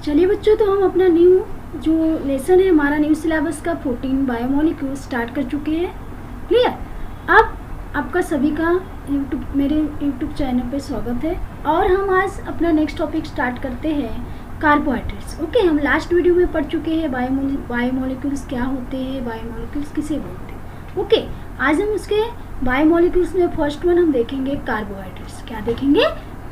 चलिए बच्चों, तो हम अपना न्यू जो लेसन है हमारा न्यू सिलेबस का 14 बायोमोलिक्यूल स्टार्ट कर चुके हैं। क्लियर। अब आपका सभी का मेरे यूट्यूब चैनल पे स्वागत है और हम आज अपना नेक्स्ट टॉपिक स्टार्ट करते हैं कार्बोहाइड्रेट्स। ओके, हम लास्ट वीडियो में पढ़ चुके हैं बायोमोलिक्यूल्स क्या होते हैं, बायोमोलिक्यूल्स किसे बोलते हैं। ओके, आज हम उसके बायोमोलिक्यूल्स में फर्स्ट वन हम देखेंगे कार्बोहाइड्रेट्स। क्या देखेंगे?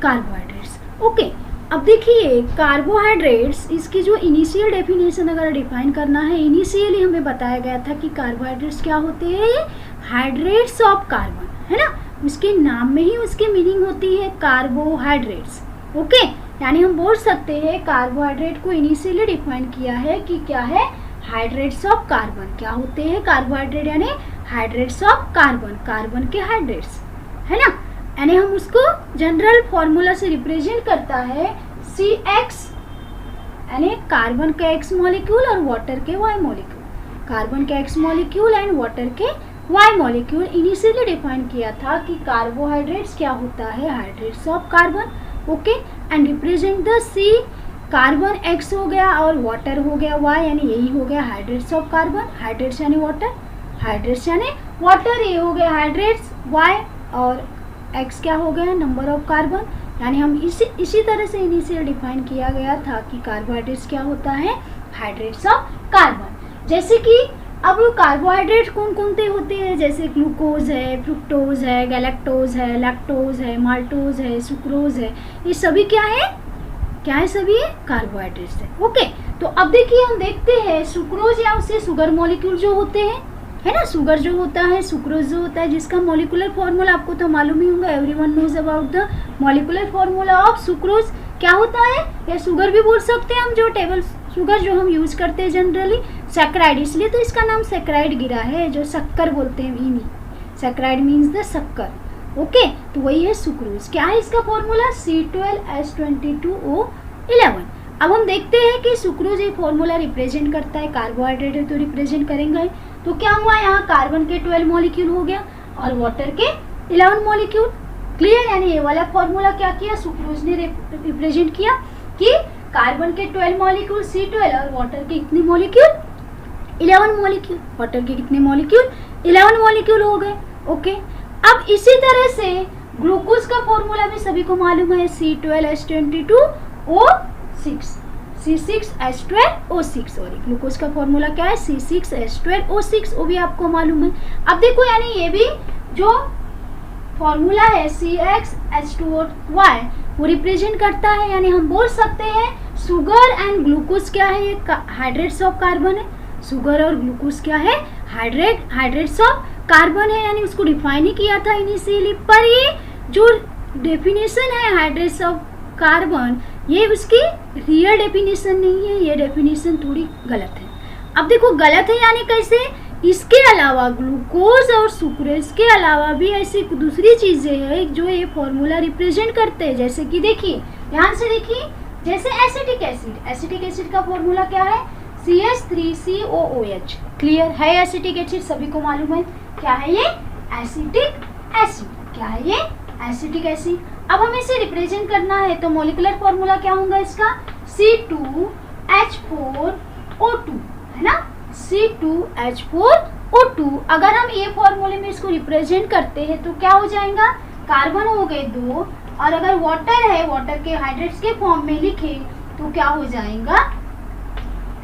कार्बोहाइड्रेट्स। ओके, अब देखिए कार्बोहाइड्रेट्स, इसकी जो इनिशियल डेफिनेशन अगर डिफाइन करना है, इनिशियली हमें बताया गया था कि कार्बोहाइड्रेट्स क्या होते हैं, हाइड्रेट्स ऑफ कार्बन, है ना। उसके नाम में ही उसकी मीनिंग होती है कार्बोहाइड्रेट्स। ओके, यानी हम बोल सकते हैं कार्बोहाइड्रेट को इनिशियली डिफाइन किया है कि क्या है, हाइड्रेट्स ऑफ कार्बन। क्या होते हैं कार्बोहाइड्रेट? यानी हाइड्रेट्स ऑफ कार्बन, कार्बन के हाइड्रेट्स, है ना। यानी हम उसको जनरल फॉर्मूला से रिप्रेजेंट करता है CX, यानी कार्बन के X मॉलिक्यूल और वाटर के Y मॉलिक्यूल। कार्बन के X मॉलिक्यूल एंड वाटर के Y मॉलिक्यूल इनिशियली डिफाइन किया था कि कार्बोहाइड्रेट्स क्या होता है, hydrates of carbon. Okay, and represent the C, carbon X हो गया और वाटर हो गया Y, यानी यही हो गया हाइड्रेट्स ऑफ कार्बन। हाइड्रेट्स यानी वाटर, हाइड्रेट्स यानी वाटर, ये हो गया हाइड्रेट्स Y, और X क्या हो गया, नंबर ऑफ कार्बन। यानी हम इसी तरह से इनिशियल डिफाइन किया गया था कि कार्बोहाइड्रेट्स क्या होता है, हाइड्रेट्स ऑफ कार्बन। जैसे कि अब कार्बोहाइड्रेट कौन कौन से होते हैं, जैसे ग्लूकोज है, फ्रुक्टोज है, गैलेक्टोज है, लैक्टोज है, माल्टोज है, सुक्रोज है, ये सभी क्या है, क्या है, सभी कार्बोहाइड्रेट्स है। ओके, तो अब देखिए हम देखते हैं सुक्रोज या उससे शुगर मॉलिक्यूल जो होते हैं, है ना। शुगर जो होता है, सुक्रोज जो होता है, जिसका मॉलिक्यूलर फॉर्मूला आपको तो मालूम ही होगा, everyone knows about the molecular formula of sucrose. क्या होता है, या शुगर भी बोल सकते हैं हम, जो टेबल शुगर जो हम यूज करते हैं जनरली, सैकराइड, इसलिए तो इसका नाम सैकराइड गिरा है, जो शक्कर बोलते हैं इन्हीं, सैकराइड मीन्स द शक्कर। ओके, तो वही है सुक्रोज। क्या है इसका फॉर्मूला, C12H22O11। अब हम देखते हैं कि सुक्रोज ये फॉर्मूला रिप्रेजेंट करता है, कार्बोहाइड्रेट है तो रिप्रेजेंट करेंगे। तो क्या हुआ, यहाँ कार्बन के 12 मॉलिक्यूल हो गया और वाटर के 11 मॉलिक्यूल। क्लियर। यानी ये वाला फॉर्मूला क्या किया, सुक्रोज ने रिप्रेजेंट किया कि कार्बन के 12 मॉलिक्यूल C12 और वाटर के कितने मॉलिक्यूल, 11 मॉलिक्यूल। वाटर के कितने मॉलिक्यूल, 11 मॉलिक्यूल हो गए। ओके, अब इसी तरह से ग्लूकोज का फॉर्मूला भी सभी को मालूम है, C12H22O6, C6H12O6, सॉरी, ग्लूकोज का फॉर्मूला क्या है, C6H12O6, वो भी आपको मालूम है। अब देखो, यानी ये भी जो फॉर्मूला है CXH2O, वो रिप्रेजेंट करता है, यानी हम बोल सकते हैं शुगर एंड ग्लूकोज क्या है, ये हाइड्रेट्स ऑफ कार्बन है। शुगर और ग्लूकोज क्या है, हाइड्रेट्स ऑफ कार्बन है, यानी उसको डिफाइन ही किया था इनिशियली। पर ये जो डेफिनेशन है हाइड्रेट्स ऑफ कार्बन, ये उसकी रियल डेफिनेशन नहीं है, ये डेफिनेशन थोड़ी गलत है। अब देखो गलत है यानी कैसे, इसके अलावा ग्लूकोज और सुक्रोज के अलावा भी ऐसी दूसरी चीजें हैं जो ये फॉर्मूला रिप्रेजेंट करते हैं। जैसे कि देखिए, ध्यान से देखिए, जैसे एसिटिक एसिड, एसिटिक एसिड का फॉर्मूला क्या है, CH3COOH। क्लियर है, एसिटिक एसिड सभी को मालूम है, क्या है ये, एसिटिक एसिड। क्या है ये, एसिटिक एसिड। अब हमें इसे रिप्रेजेंट करना है तो मॉलिक्यूलर फॉर्मूला क्या होगा इसका, C2H4O2, है ना, C2H4O2। अगर हम ये फॉर्मूले में इसको रिप्रेजेंट करते हैं तो क्या हो जाएगा, कार्बन हो गए 2, और अगर वाटर है, वाटर के हाइड्रेट्स के फॉर्म में लिखे तो क्या हो जाएगा,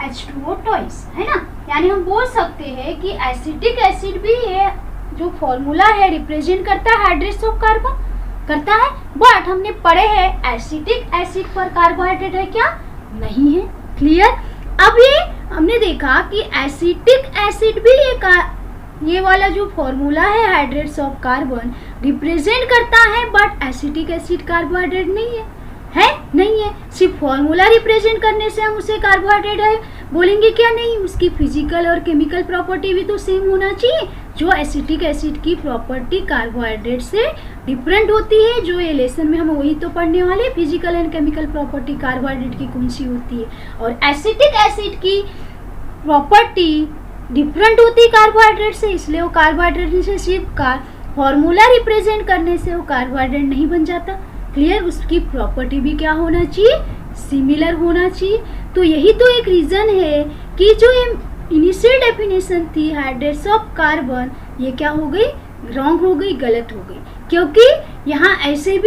H2O ट्वाइस, है ना। यानी हम बोल सकते हैं कि एसिटिक एसिड भी ये जो फॉर्मूला है रिप्रेजेंट करता है हाइड्रेट्स ऑफ कार्बन, करता है। बट हमने पढ़े हैं एसिटिक एसिड पर कार्बोहाइड्रेट है क्या, नहीं है। क्लियर। अब ये हमने देखा कि एसिटिक एसिड भी ये वाला जो फॉर्मूला है हाइड्रेट्स ऑफ कार्बन रिप्रेजेंट करता है, बट एसिटिक एसिड कार्बोहाइड्रेट नहीं है, नहीं है। सिर्फ फॉर्मूला रिप्रेजेंट करने से हम उसे कार्बोहाइड्रेट है बोलेंगे क्या, नहीं, उसकी फिजिकल और केमिकल प्रॉपर्टी भी तो सेम होना चाहिए। जो एसिटिक एसिड की प्रॉपर्टी कार्बोहाइड्रेट से डिफरेंट होती है, जो ये लेसन में हम वही तो पढ़ने वाले, physical and chemical property carbohydrate की कौन सी होती है, और एसिटिक एसिड की प्रॉपर्टी डिफरेंट होती है कार्बोहाइड्रेट से, इसलिए वो कार्बोहाइड्रेट से सिर्फ फॉर्मूला रिप्रेजेंट करने से वो कार्बोहाइड्रेट नहीं बन जाता। क्लियर। उसकी प्रॉपर्टी भी क्या होना चाहिए, सिमिलर होना चाहिए। तो यही तो एक रीज़न है कि जो ये इनिशियल डेफिनेशन थी हाइड्रेट्स ऑफ कार्बन, ये क्या हो गई, रॉन्ग हो गई, गलत हो गई, क्योंकि यहाँ ऐसे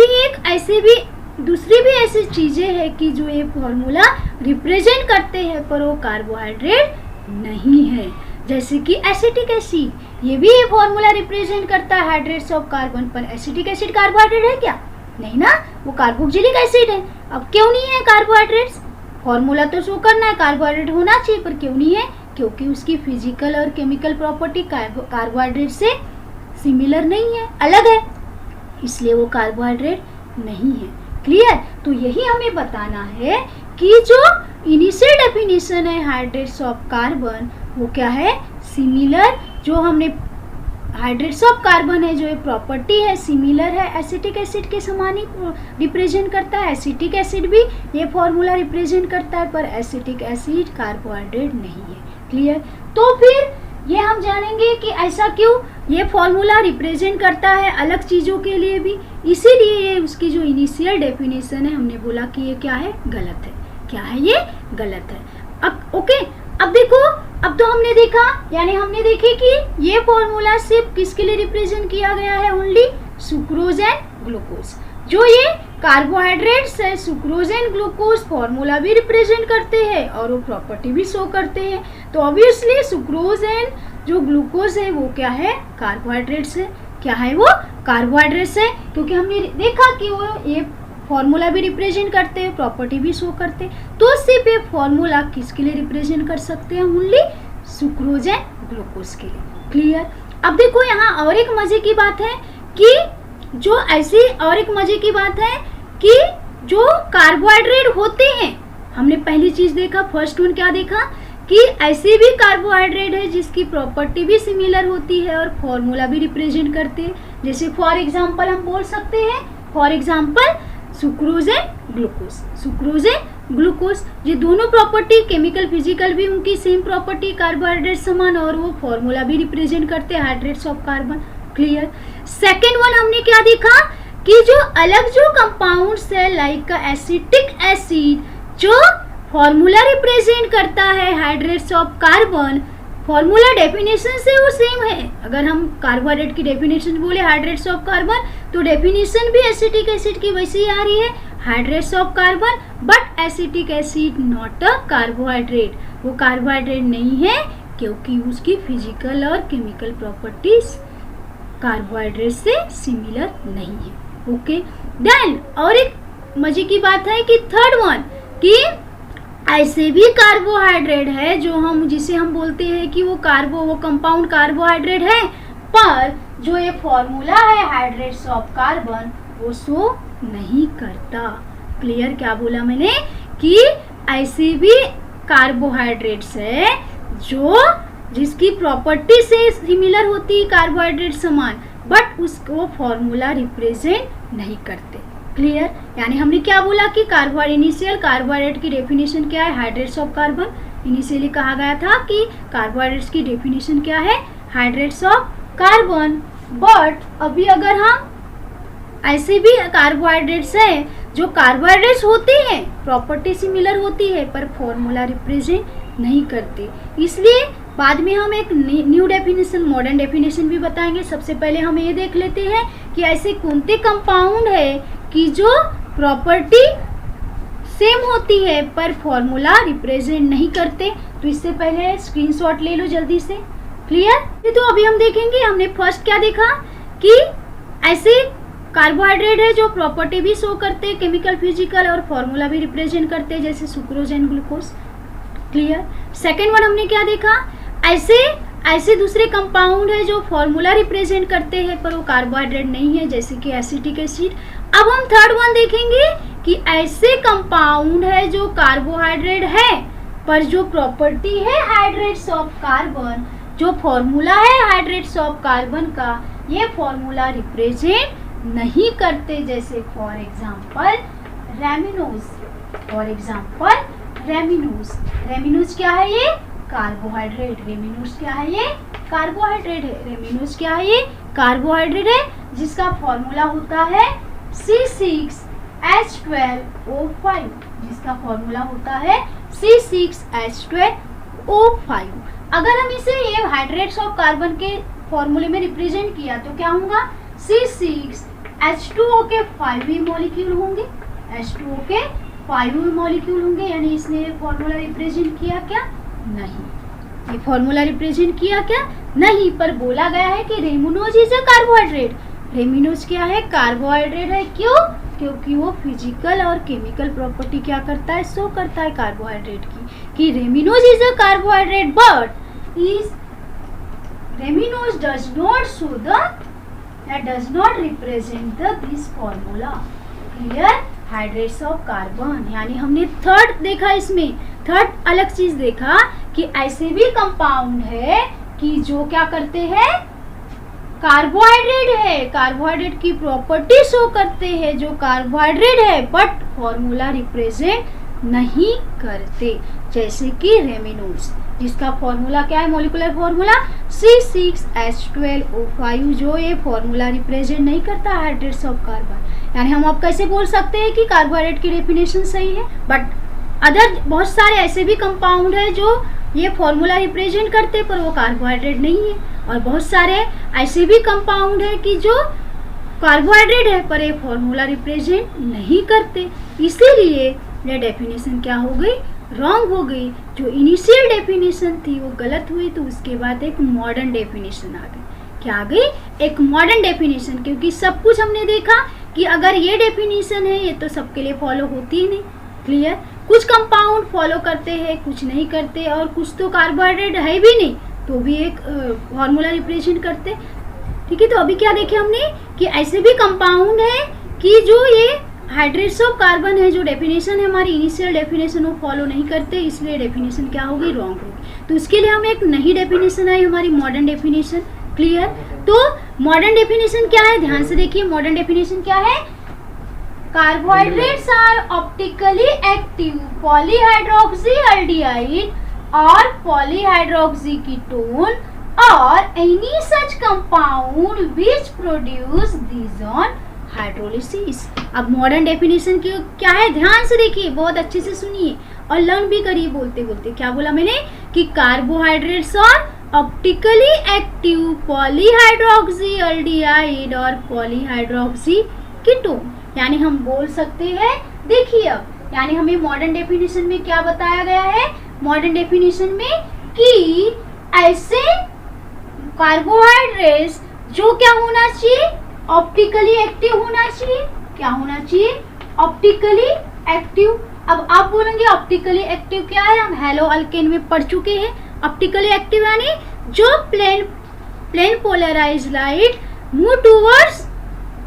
भी दूसरी भी ऐसी चीज़ें हैं कि जो ये फॉर्मूला रिप्रेजेंट करते हैं पर वो कार्बोहाइड्रेट नहीं है। जैसे कि एसिटिक एसिड, ये भी ये फॉर्मूला रिप्रेजेंट करता है हाइड्रेट्स ऑफ कार्बन, पर एसिटिक एसिड कार्बोहाइड्रेट है क्या, नहीं ना, वो कार्बोक्सिलिक एसिड है। अब क्यों नहीं है कार्बोहाइड्रेट्स, फॉर्मूला तो शो करना है कार्बोहाइड्रेट होना चाहिए, पर क्यों नहीं है, क्योंकि उसकी फिजिकल और केमिकल प्रॉपर्टी कार्बोहाइड्रेट से सिमिलर नहीं है, अलग है, इसलिए वो कार्बोहाइड्रेट नहीं है। क्लियर। तो यही हमें बताना है कि जो इनिशियल डेफिनेशन है हाइड्रेट्स ऑफ कार्बन वो क्या है, सिमिलर, जो हमने हाइड्रेट्स ऑफ कार्बन है जो ये प्रॉपर्टी है सिमिलर है, एसिटिक एसिड के समान ही रिप्रेजेंट करता है। एसिटिक एसिड भी ये फॉर्मूला रिप्रेजेंट करता है, पर एसिटिक एसिड कार्बोहाइड्रेट नहीं है। क्लियर। तो फिर ये हम जानेंगे कि ऐसा क्यों ये फॉर्मूला रिप्रेजेंट करता है अलग चीज़ों के लिए भी, इसीलिए ये उसकी जो इनिशियल डेफिनेशन है हमने बोला कि ये क्या है, गलत है। क्या है, ये गलत है। अब ओके, अब देखो, अब तो हमने देखा, यानी हमने देखे कि ये फॉर्मूला सिर्फ किसके लिए रिप्रेजेंट किया गया है, ओनली सुक्रोज एंड ग्लूकोज। जो ये कार्बोहाइड्रेट्स है, सुक्रोज एंड ग्लूकोज फॉर्मूला भी रिप्रेजेंट करते हैं और वो प्रॉपर्टी भी शो करते हैं। तो ऑब्वियसली सुक्रोज एंड जो ग्लूकोज है वो क्या है, कार्बोहाइड्रेट्स है। क्या है, वो कार्बोहाइड्रेट्स है, क्योंकि हमने देखा कि वो ये फॉर्मूला भी रिप्रेजेंट करते हैं, प्रॉपर्टी भी शो करते हैं। तो सिर्फ ये फॉर्मूला किसके लिए रिप्रेजेंट कर सकते हैं, ओनली सुक्रोज एंड ग्लूकोज के लिए। क्लियर। अब देखो यहाँ और एक मजे की बात है कि जो ऐसी और एक मजे की बात है कि जो कार्बोहाइड्रेट होते हैं, हमने पहली चीज देखा, फर्स्ट वन क्या देखा कि ऐसे भी कार्बोहाइड्रेट है जिसकी प्रॉपर्टी भी सिमिलर होती है और फॉर्मूला भी रिप्रेजेंट करते हैं। जैसे फॉर एग्जांपल हम बोल सकते हैं, for example sucrose and glucose, sucrose and glucose, ये दोनों प्रॉपर्टी केमिकल फिजिकल भी उनकी सेम प्रॉपर्टी, कार्बोहाइड्रेट समान, और वो फॉर्मूला भी रिप्रेजेंट करते हैं hydrates of carbon. Clear. Second one हमने क्या देखा कि जो अलग जो कंपाउंड्स है लाइक एसिटिक एसिड, जो फॉर्मूला रिप्रेजेंट करता है hydrates of carbon, formula definition से वो सेम है। अगर हम कार्बोहाइड्रेट की डेफिनेशन बोले हाइड्रेट्स ऑफ कार्बन, तो डेफिनेशन भी एसिटिक एसिड की वैसी आ रही है, hydrates of carbon, but acetic acid not a carbohydrate, वो कार्बोहाइड्रेट नहीं है क्योंकि उसकी फिजिकल और केमिकल प्रॉपर्टीज कार्बोहाइड्रेट से सिमिलर नहीं है। ओके। देन और एक मजे की बात है कि थर्ड वन कि ऐसे भी कार्बोहाइड्रेट है जो हम जिसे हम बोलते हैं कि वो कंपाउंड कार्बोहाइड्रेट है, पर जो ये फॉर्मूला है हाइड्रेट्स ऑफ कार्बन वो शो नहीं करता। क्लियर। क्या बोला मैंने कि ऐसे भी कार्बोहाइड्रेट्स है जो जिसकी प्रॉपर्टी से सिमिलर होती है कार्बोहाइड्रेट समान, बट उसको फॉर्मूला रिप्रेजेंट नहीं करते। क्लियर। यानी हमने क्या बोला कि इनिशियल कार्बोहाइड्रेट की डेफिनेशन क्या है, हाइड्रेट्स ऑफ कार्बन। इनिशियली कहा गया था कि कार्बोहाइड्रेट्स की डेफिनेशन क्या है, हाइड्रेट्स ऑफ कार्बन, बट अभी अगर हम ऐसे भी कार्बोहाइड्रेट्स है जो कार्बोहाइड्रेट्स होते हैं, प्रॉपर्टी सिमिलर होती है पर फॉर्मूला रिप्रेजेंट नहीं करते, इसलिए बाद में हम एक न्यू डेफिनेशन, मॉडर्न डेफिनेशन भी बताएंगे। सबसे पहले हम ये देख लेते हैं कि ऐसे कौन से कंपाउंड है कि जो प्रॉपर्टी सेम होती है पर फॉर्मूला रिप्रेजेंट नहीं करते। तो इससे पहले स्क्रीनशॉट ले लो जल्दी से। क्लियर। तो अभी हम देखेंगे, हमने फर्स्ट क्या देखा कि ऐसे कार्बोहाइड्रेट है जो प्रॉपर्टी भी शो करते हैं केमिकल फिजिकल और फॉर्मूला भी रिप्रेजेंट करते हैं, जैसे sucrose and glucose. Clear. Second one हमने क्या देखा, ऐसे दूसरे कंपाउंड है जो फॉर्मूला रिप्रेजेंट करते हैं पर वो कार्बोहाइड्रेट नहीं है, जैसे कि एसिटिक एसिड। अब हम थर्ड वन देखेंगे कि ऐसे कंपाउंड है जो कार्बोहाइड्रेट है पर जो प्रॉपर्टी है हाइड्रेट्स ऑफ कार्बन, जो फॉर्मूला है हाइड्रेट्स ऑफ कार्बन का, ये फॉर्मूला रिप्रेजेंट नहीं करते, जैसे for example rhamnose. For example rhamnose. Rhamnose क्या है, ये कार्बोहाइड्रेट। रेमिनोज क्या है, ये कार्बोहाइड्रेट है। रेमिनोज क्या है, ये कार्बोहाइड्रेट है जिसका फॉर्मूला होता है C6H12O5। जिसका फॉर्मूला होता है C6H12O5। अगर हम इसे ये हाइड्रेट्स ऑफ कार्बन के फॉर्मूले में रिप्रेजेंट किया तो क्या होगा, C6H2O के 5 मॉलिक्यूल होंगे, H2O के 5 मॉलिक्यूल होंगे, यानी इसने फॉर्मूला रिप्रेजेंट किया क्या, नहीं, ये फॉर्मूला रिप्रेजेंट किया क्या, नहीं, पर बोला गया है कि रेमिनोज इज अ कार्बोहाइड्रेट। रेमिनोज क्या है, कार्बोहाइड्रेट है। क्यों, क्योंकि वो फिजिकल और केमिकल प्रॉपर्टी क्या करता है, शो करता है कार्बोहाइड्रेट की, कि rhamnose is a carbohydrate but is rhamnose does not show the does not represent this formula. Clear, hydrates of carbon, यानी हमने थर्ड देखा, इसमें थर्ड अलग चीज देखा कि ऐसे भी कंपाउंड है कि जो क्या करते हैं, कार्बोहाइड्रेट है, कार्बोहाइड्रेट की प्रॉपर्टी शो करते हैं, जो कार्बोहाइड्रेट है बट फॉर्मूला रिप्रेजेंट नहीं करते, जैसे कि रेमिनोज, जिसका फॉर्मूला क्या है, मॉलिक्यूलर फॉर्मूला C6H12O5, जो ये फॉर्मूला रिप्रेजेंट नहीं करता हाइड्रेट्स ऑफ कार्बन। यानी हम अब कैसे बोल सकते हैं कि कार्बोहाइड्रेट की डेफिनेशन सही है, बट अदर बहुत सारे ऐसे भी कंपाउंड है जो ये फॉर्मूला रिप्रेजेंट करते पर वो कार्बोहाइड्रेट नहीं है, और बहुत सारे ऐसे भी कंपाउंड है कि जो कार्बोहाइड्रेट है पर ये फॉर्मूला रिप्रेजेंट नहीं करते, इसीलिए ये डेफिनेशन क्या हो गई, रॉन्ग हो गई। जो इनिशियल डेफिनेशन थी वो गलत हुई, तो उसके बाद एक मॉडर्न डेफिनेशन आ गई। क्या आ गई, एक मॉडर्न डेफिनेशन, क्योंकि सब कुछ हमने देखा कि अगर ये डेफिनेशन है ये तो सबके लिए फॉलो होती ही नहीं। क्लियर, कुछ कंपाउंड फॉलो करते हैं, कुछ नहीं करते, और कुछ तो कार्बोहाइड्रेट है भी नहीं तो भी एक फॉर्मूला रिप्रेजेंट करते। ठीक है, तो अभी क्या देखे हमने कि ऐसे भी कंपाउंड है कि जो ये हाइड्रेट्स ऑफ कार्बन है, जो डेफिनेशन है हमारी इनिशियल डेफिनेशन वो फॉलो नहीं करते, इसलिए डेफिनेशन क्या होगी, रॉन्ग होगी। तो उसके लिए हमें एक नई डेफिनेशन आई, हमारी मॉडर्न डेफिनेशन। क्लियर, तो मॉडर्न डेफिनेशन क्या है, ध्यान से देखिए, मॉडर्न डेफिनेशन क्या है, कार्बोहाइड्रेट्स आर ऑप्टिकली एक्टिव पॉलीहाइड्रोक्सीएल्डिहाइड और पॉलीहाइड्रोक्सी कीटोन और any such compound which produce these on hydrolysis. अब मॉडर्न डेफिनेशन की क्या है, ध्यान से देखिए, बहुत अच्छे से सुनिए और लर्न भी करिए बोलते बोलते। क्या बोला मैंने कि कार्बोहाइड्रेट्स और ऑप्टिकली एक्टिव पॉलीहाइड्रोक्सीएल्डिहाइड और पॉलीहाइड्रोक्सी कीटोन, यानी हम बोल सकते हैं, देखिए अब, यानी हमें मॉडर्न डेफिनेशन में क्या बताया गया है, मॉडर्न डेफिनेशन में कि ऐसे कार्बोहाइड्रेट्स जो क्या होना चाहिए, ऑप्टिकली एक्टिव होना चाहिए। क्या होना चाहिए, ऑप्टिकली एक्टिव। अब आप बोलेंगे ऑप्टिकली एक्टिव क्या है, हम हेलो अल्केन में पढ़ चुके हैं। ऑप्टिकली एक्टिव यानी जो plane polarised light move towards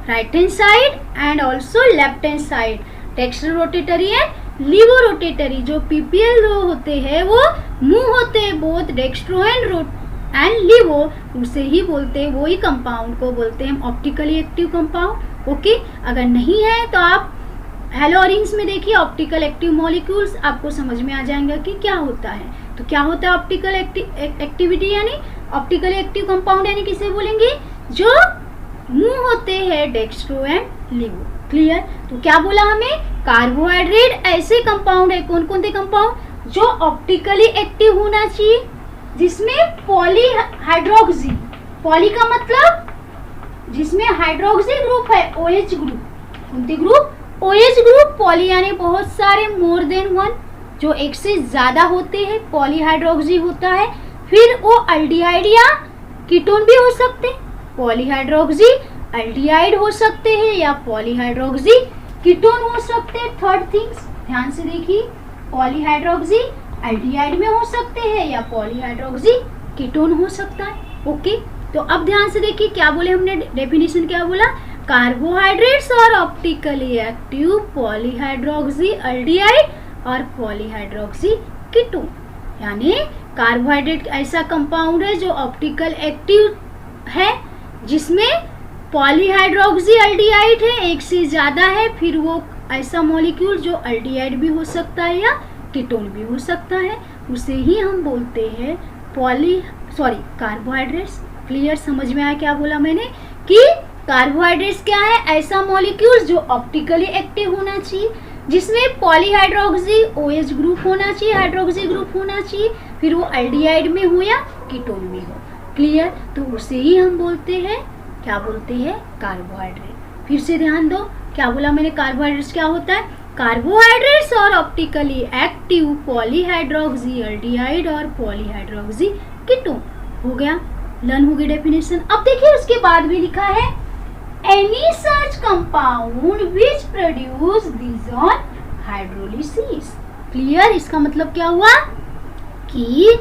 right hand side and also left hand side, dextro rotatory and levo rotatory. जो पीपीएल होते हैं वो मूव होते हैं बोथ डेक्स्ट्रो एंड लीवो, उसे ही बोलते हैं, वो ही कंपाउंड को बोलते हैं हम ऑप्टिकली एक्टिव कंपाउंड। ओके, अगर नहीं है तो आप हेलो ऑरेंज में देखिए ऑप्टिकल एक्टिव मॉलिक्यूल्स, आपको समझ में आ जाएगा कि क्या होता है। तो क्या होता है ऑप्टिकल एक्टिविटी, यानी ऑप्टिकली एक्टिव कंपाउंड यानी किसे बोलेंगे, जो मूव होते हैं डेक्स्ट्रो एंड लीवो। क्लियर, तो क्या बोला हमें, कार्बोहाइड्रेट ऐसे कंपाउंड है, कौन कौन से कंपाउंड, जो ऑप्टिकली एक्टिव होना चाहिए, जिसमें पॉलीहाइड्रोक्सी, पॉली का मतलब जिसमें हाइड्रोक्सी ग्रुप है, OH ग्रुप, कौन सी ग्रुप, OH ग्रुप, पॉली यानी बहुत सारे, मोर देन वन, जो एक से ज्यादा होते हैं, पॉलीहाइड्रोक्सी होता है। फिर वो अल्डिहाइड या कीटोन भी हो सकते हैं, पॉलीहाइड्रोक्सी अल्डिहाइड हो सकते हैं या पॉलीहाइड्रोक्सी कीटोन हो सकते हैं। थर्ड थिंग्स ध्यान से देखिए, पॉलीहाइड्रोक्सी अल्डिहाइड में हो सकते हैं या पॉलीहाइड्रोक्सी कीटोन हो सकता है। ओके, तो अब ध्यान से देखिए क्या बोले हमने, डेफिनेशन क्या बोला, कार्बोहाइड्रेट्स और ऑप्टिकली एक्टिव पॉलीहाइड्रोक्सी अल्डिहाइड और पॉलीहाइड्रोक्सी कीटोन, यानी कार्बोहाइड्रेट ऐसा कंपाउंड है जो ऑप्टिकल एक्टिव है, जिसमें पॉलीहाइड्रोक्सी अल्डिहाइड है, एक से ज्यादा है, फिर वो ऐसा मॉलिक्यूल जो अल्डिहाइड भी हो सकता है या कीटोन भी हो सकता है, उसे ही हम बोलते हैं कार्बोहाइड्रेट्स। क्लियर, समझ में आया क्या बोला मैंने, कि कार्बोहाइड्रेट्स क्या है, ऐसा मॉलिक्यूल जो ऑप्टिकली एक्टिव होना चाहिए, जिसमें पॉलीहाइड्रोक्सी OH ग्रुप होना चाहिए, हाइड्रोक्सी ग्रुप होना चाहिए, फिर वो एल्डिहाइड में हो या कीटोन में हो। क्लियर? तो उसे ही हम बोलते हैं, क्या बोलते हैं? कार्बोहाइड्रेट। फिर से ध्यान दो, क्या बोला मैंने? कार्बोहाइड्रेट्स क्या होता है? कार्बोहाइड्रेट्स और ऑप्टिकली एक्टिव पॉलीहाइड्रोक्सी एल्डिहाइड और पॉलीहाइड्रोक्सी कीटोन। हो गया, लर्न हो गई डेफिनेशन। अब देखिए उसके बाद भी लिखा है any such compound which produce this on hydrolysis. Clear? इसका मतलब क्या हुआ कि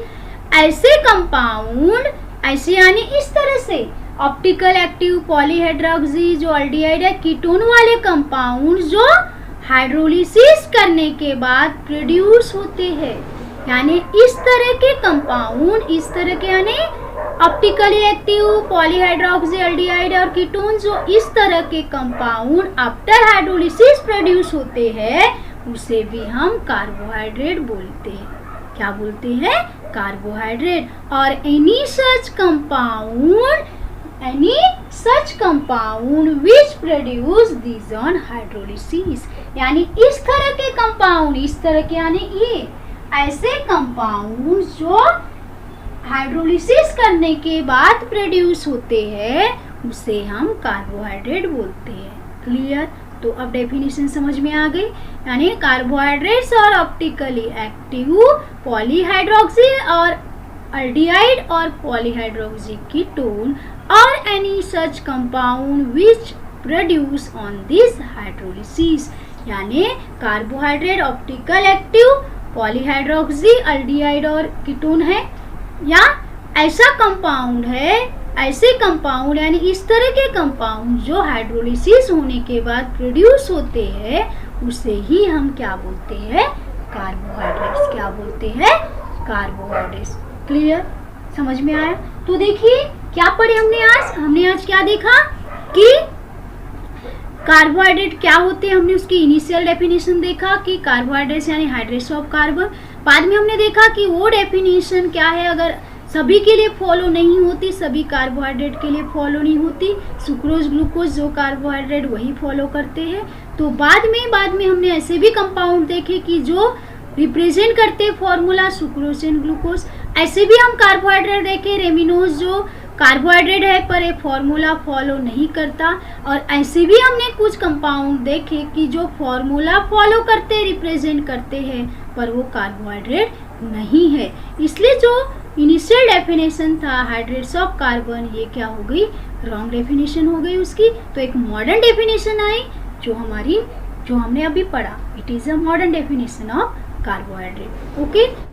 ऐसे कंपाउंड, ऐसे यानी इस तरह से ऑप्टिकल एक्टिव पॉलीहाइड्रोक्सी जो एल्डिहाइड है, कीटोन वाले कंपाउंड जो हाइड्रोलिसिस करने के बाद प्रोड्यूस होते हैं, यानी इस तरह के कंपाउंड, इस तरह के यानी ऑप्टिकली एक्टिव पॉलीहाइड्रोक्सी एल्डिहाइड और कीटोन जो इस तरह के कंपाउंड आफ्टर हाइड्रोलिसिस प्रोड्यूस होते हैं, उसे भी हम कार्बोहाइड्रेट बोलते हैं। क्या बोलते हैं? कार्बोहाइड्रेट। और any such compound which produce this on hydrolysis, यानी इस तरह के कंपाउंड, इस तरह के यानी ये ऐसे कंपाउंड जो हाइड्रोलिसिस करने के बाद प्रोड्यूस होते हैं, उसे हम कार्बोहाइड्रेट बोलते हैं। क्लियर? तो अब डेफिनेशन समझ में आ गई, यानी कार्बोहाइड्रेट्स और ऑप्टिकली एक्टिव पॉलीहाइड्रोक्सी और एल्डिहाइड और पॉलीहाइड्रोक्सी कीटोन और any such compound which produce on this hydrolysis, यानी carbohydrate optical active polyhydroxy aldehyde और कीटोन है, या ऐसा कंपाउंड है, ऐसे कंपाउंड यानी इस तरह के कंपाउंड जो हाइड्रोलिसिस होने के बाद प्रोड्यूस होते हैं, उसे ही हम क्या बोलते हैं? कार्बोहाइड्रेट्स। क्या बोलते हैं? कार्बोहाइड्रेट्स। क्लियर? समझ में आया? तो देखिए क्या पढ़े हमने आज क्या देखा कि कार्बोहाइड्रेट क्या होते हैं। हमने उसकी इनिशियल डेफिनेशन देखा कि कार्बोहाइड्रेट्स यानी हाइड्रेट्स ऑफ कार्बन। बाद में हमने देखा कि वो डेफिनेशन क्या है, अगर सभी के लिए फॉलो नहीं होती, सभी कार्बोहाइड्रेट के लिए फॉलो नहीं होती, सुक्रोज ग्लूकोज जो कार्बोहाइड्रेट वही फॉलो करते हैं। तो बाद में हमने ऐसे भी कंपाउंड देखे कि जो रिप्रेजेंट करते फॉर्मूला सुक्रोज एंड ग्लूकोज। ऐसे भी हम कार्बोहाइड्रेट देखे, रेमिनोज जो कार्बोहाइड्रेट है पर ये फॉर्मूला फॉलो नहीं करता। और ऐसे भी हमने कुछ कंपाउंड देखे कि जो फॉर्मूला फॉलो करते, रिप्रेजेंट करते हैं, पर वो कार्बोहाइड्रेट नहीं है। इसलिए जो इनिशियल डेफिनेशन था हाइड्रेट्स ऑफ कार्बन, ये क्या हो गई? रॉन्ग डेफिनेशन हो गई उसकी। तो एक मॉडर्न डेफिनेशन आई जो हमने अभी पढ़ा। It is a modern definition of carbohydrate. Okay.